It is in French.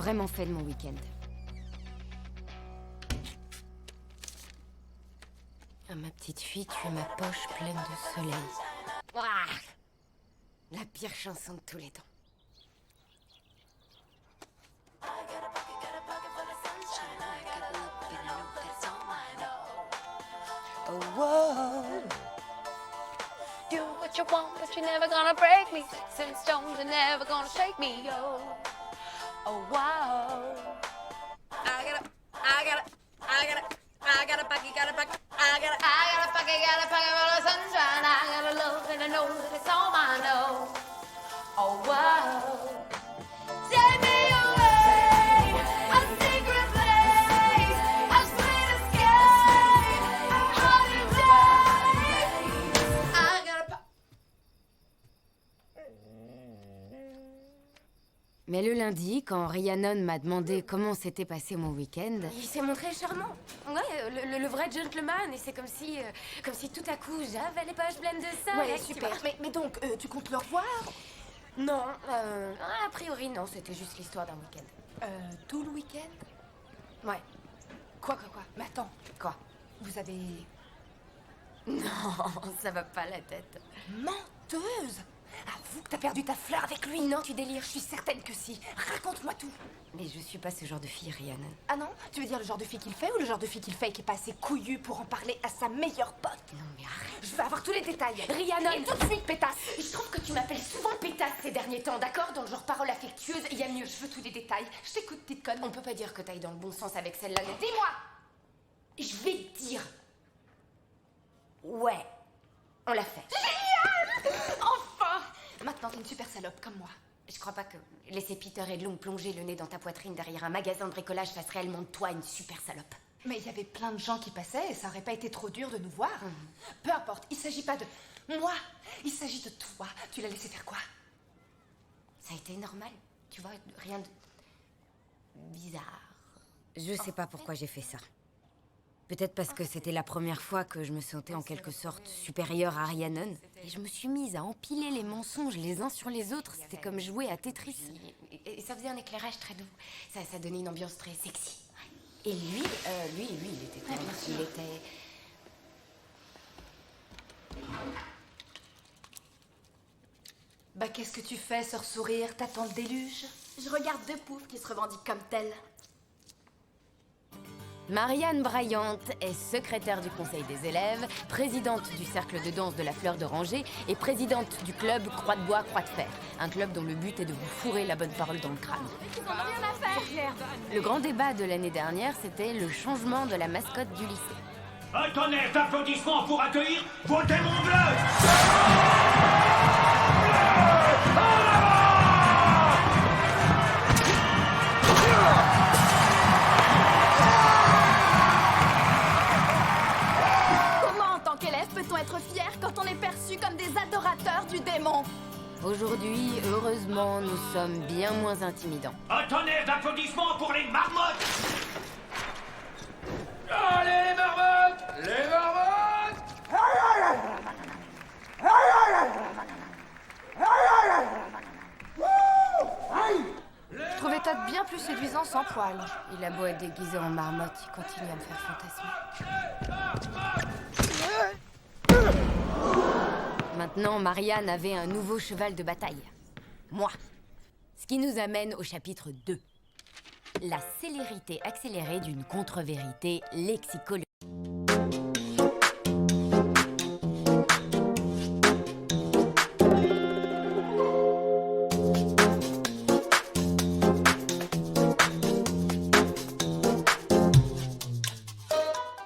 vraiment fait de mon week-end. Ah, ma petite fille, tu es ma poche pleine de soleil. Ah, la pire chanson de tous les temps. Oh, whoa. Do what you want, but you're never gonna break me. Sticks and stones are never gonna shake me, yo. Oh, wow. I got a pocket full of sunshine. I got a love and I know that it's all mine, oh. Oh, wow. Take me away, a secret place, a sweet escape, a holiday. I got a Mais le lundi, quand Rhiannon m'a demandé comment s'était passé mon week-end... Il s'est montré charmant. Ouais, le vrai gentleman. Et c'est comme si tout à coup, j'avais les poches pleines de ça. Ouais, super. Mais donc, tu comptes le revoir? Non, a priori, non. C'était juste l'histoire d'un week-end. Tout le week-end? Ouais. Quoi? Mais attends, Quoi? vous avez... Non, ça va pas la tête. Menteuse! Avoue que t'as perdu ta fleur avec lui. Non, tu délires. Je suis certaine que si. Raconte-moi tout. Mais je suis pas ce genre de fille, Rhiannon. Ah non? Tu veux dire le genre de fille qu'il fait ou le genre de fille qu'il fait et qui est pas assez couillu pour en parler à sa meilleure pote? Non mais arrête. Je veux avoir tous les détails. Rhiannon. Et tout de suite, pétasse. Je trouve que tu m'appelles souvent pétasse ces derniers temps, d'accord? Dans le genre parole affectueuse, il y a mieux. Je veux tous les détails. Je t'écoute, petite conne. On peut pas dire que t'ailles dans le bon sens avec celle-là. Dis-moi! Je vais te dire. Ouais, on l'a fait. Enfin! Maintenant, t'es une super salope comme moi. Je crois pas que laisser Peter Edlund plonger le nez dans ta poitrine derrière un magasin de bricolage fasse réellement de toi une super salope. Mais il y avait plein de gens qui passaient et ça aurait pas été trop dur de nous voir. Peu importe, il s'agit pas de moi, il s'agit de toi. Tu l'as laissé faire quoi? Ça a été normal, tu vois, rien de bizarre. Je sais pas pourquoi j'ai fait ça. Peut-être parce que c'était la première fois que je me sentais en quelque sorte supérieure à Rhiannon. Et je me suis mise à empiler les mensonges les uns sur les autres. C'était comme jouer à Tetris. Et ça faisait un éclairage très doux. Ça donnait une ambiance très sexy. Et lui, il était très bien. Il était... Bah qu'est-ce que tu fais, sœur sourire? T'attends le déluge? Je regarde deux poufs qui se revendiquent comme tels. Marianne Bryant est secrétaire du conseil des élèves, présidente du cercle de danse de la Fleur d'Oranger et présidente du club Croix de Bois, Croix de Fer. Un club dont le but est de vous fourrer la bonne parole dans le crâne. Ils en ont rien à faire. Le grand débat de l'année dernière, c'était le changement de la mascotte du lycée. Un tonnerre d'applaudissements pour accueillir Votez mon bleu! Comment, en tant qu'élève, peut-on être fier quand on est perçu comme des adorateurs du démon? Aujourd'hui, heureusement, nous sommes bien moins intimidants. Un tonnerre d'applaudissements pour les marmottes! Allez, les marmottes! Les marmottes! Je trouvais Todd bien plus séduisant sans poil. Il a beau être déguisé en marmotte, il continue à me faire fantasmer. Maintenant, Marianne avait un nouveau cheval de bataille. Moi. Ce qui nous amène au chapitre 2. La célérité accélérée d'une contre-vérité lexicologique.